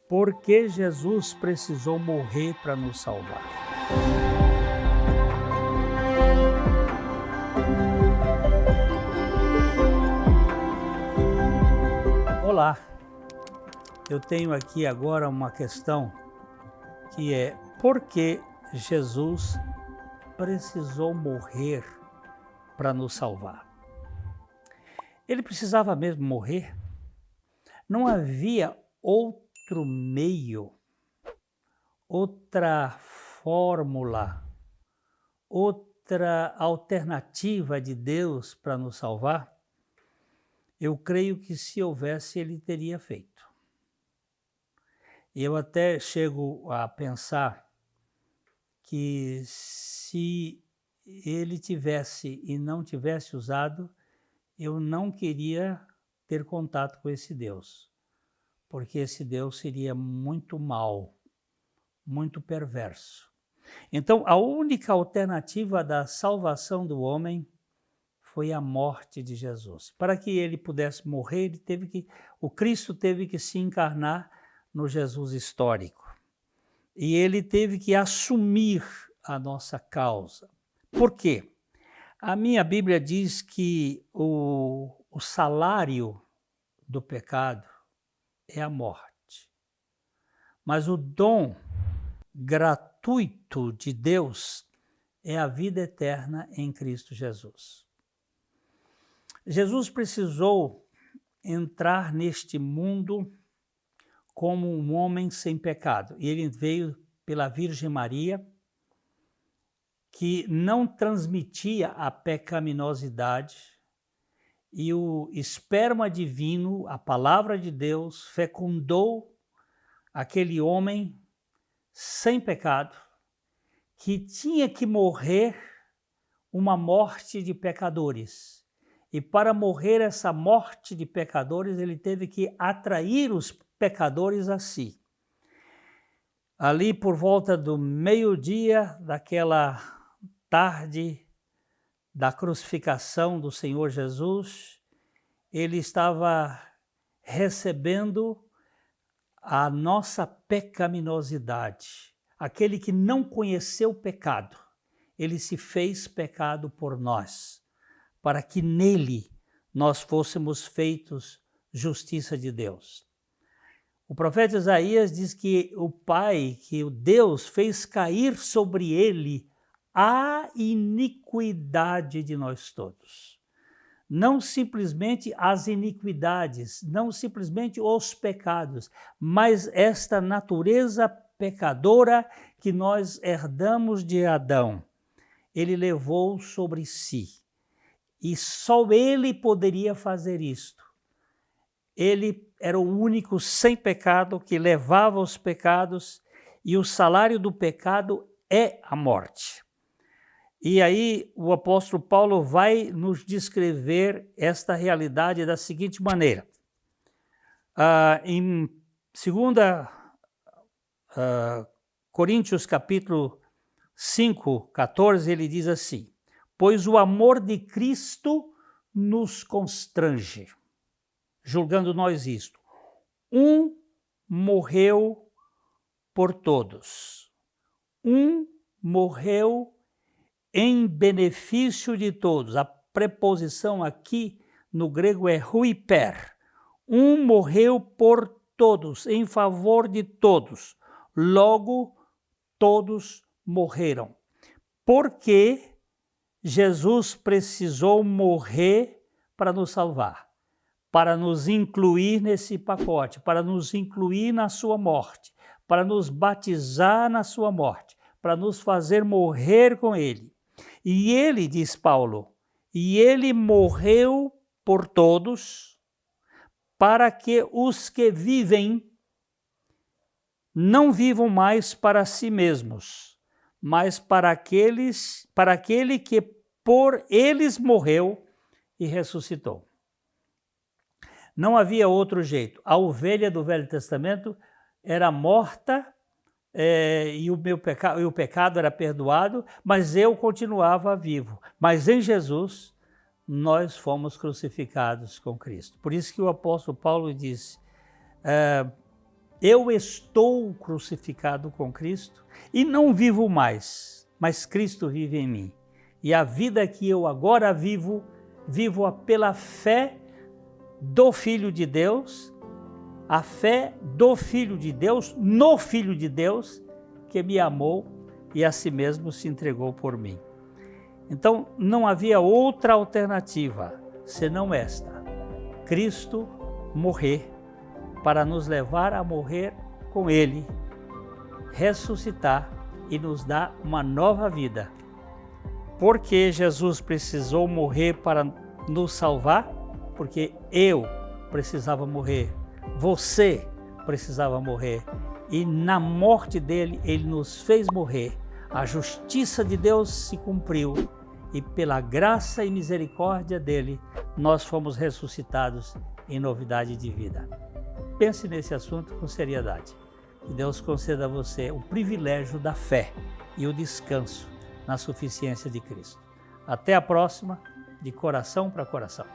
Por que Jesus precisou morrer para nos salvar? Olá, eu tenho aqui agora uma questão que é: por que Jesus precisou morrer para nos salvar? Ele precisava mesmo morrer? Não havia outro meio, outra fórmula, outra alternativa de Deus para nos salvar? Eu creio que se houvesse, ele teria feito. Eu até chego a pensar que se ele tivesse e não tivesse usado, eu não queria ter contato com esse Deus, porque esse Deus seria muito mau, muito perverso. Então, a única alternativa da salvação do homem foi a morte de Jesus. Para que ele pudesse morrer, o Cristo teve que se encarnar no Jesus histórico. E ele teve que assumir a nossa causa. Por quê? A minha Bíblia diz que o salário do pecado é a morte. Mas o dom gratuito de Deus é a vida eterna em Cristo Jesus. Jesus precisou entrar neste mundo como um homem sem pecado. E ele veio pela Virgem Maria, que não transmitia a pecaminosidade, e o esperma divino, a palavra de Deus, fecundou aquele homem sem pecado, que tinha que morrer uma morte de pecadores. E para morrer essa morte de pecadores, ele teve que atrair os pecadores a si. Ali por volta do meio-dia daquela tarde da crucificação do Senhor Jesus, ele estava recebendo a nossa pecaminosidade. Aquele que não conheceu o pecado, ele se fez pecado por nós, para que nele nós fôssemos feitos justiça de Deus. O profeta Isaías diz que o Deus fez cair sobre ele a iniquidade de nós todos. Não simplesmente as iniquidades, não simplesmente os pecados, mas esta natureza pecadora que nós herdamos de Adão. Ele levou sobre si. E só ele poderia fazer isto. Ele era o único sem pecado que levava os pecados, e o salário do pecado é a morte. E aí o apóstolo Paulo vai nos descrever esta realidade da seguinte maneira. Em 2 Coríntios capítulo 5, 14, ele diz assim: pois o amor de Cristo nos constrange, julgando nós isto. Um morreu por todos. Um morreu em benefício de todos. A preposição aqui no grego é huiper. Um morreu por todos, em favor de todos. Logo, todos morreram. Porque Jesus precisou morrer para nos salvar, para nos incluir nesse pacote, para nos incluir na sua morte, para nos batizar na sua morte, para nos fazer morrer com ele. E ele, diz Paulo, e ele morreu por todos, para que os que vivem não vivam mais para si mesmos, mas para aquele que por eles morreu e ressuscitou. Não havia outro jeito. A ovelha do Velho Testamento era morta e o pecado era perdoado, mas eu continuava vivo. Mas em Jesus, nós fomos crucificados com Cristo. Por isso que o apóstolo Paulo diz, Eu estou crucificado com Cristo e não vivo mais, mas Cristo vive em mim. E a vida que eu agora vivo, vivo-a pela fé do Filho de Deus, a fé do Filho de Deus, no Filho de Deus, que me amou e a si mesmo se entregou por mim. Então, não havia outra alternativa senão esta: Cristo morrer para nos levar a morrer com Ele, ressuscitar e nos dar uma nova vida. Por que Jesus precisou morrer para nos salvar? Porque eu precisava morrer, você precisava morrer. E na morte dele, ele nos fez morrer. A justiça de Deus se cumpriu e pela graça e misericórdia dele, nós fomos ressuscitados em novidade de vida. Pense nesse assunto com seriedade. Que Deus conceda a você o privilégio da fé e o descanso na suficiência de Cristo. Até a próxima, de coração para coração.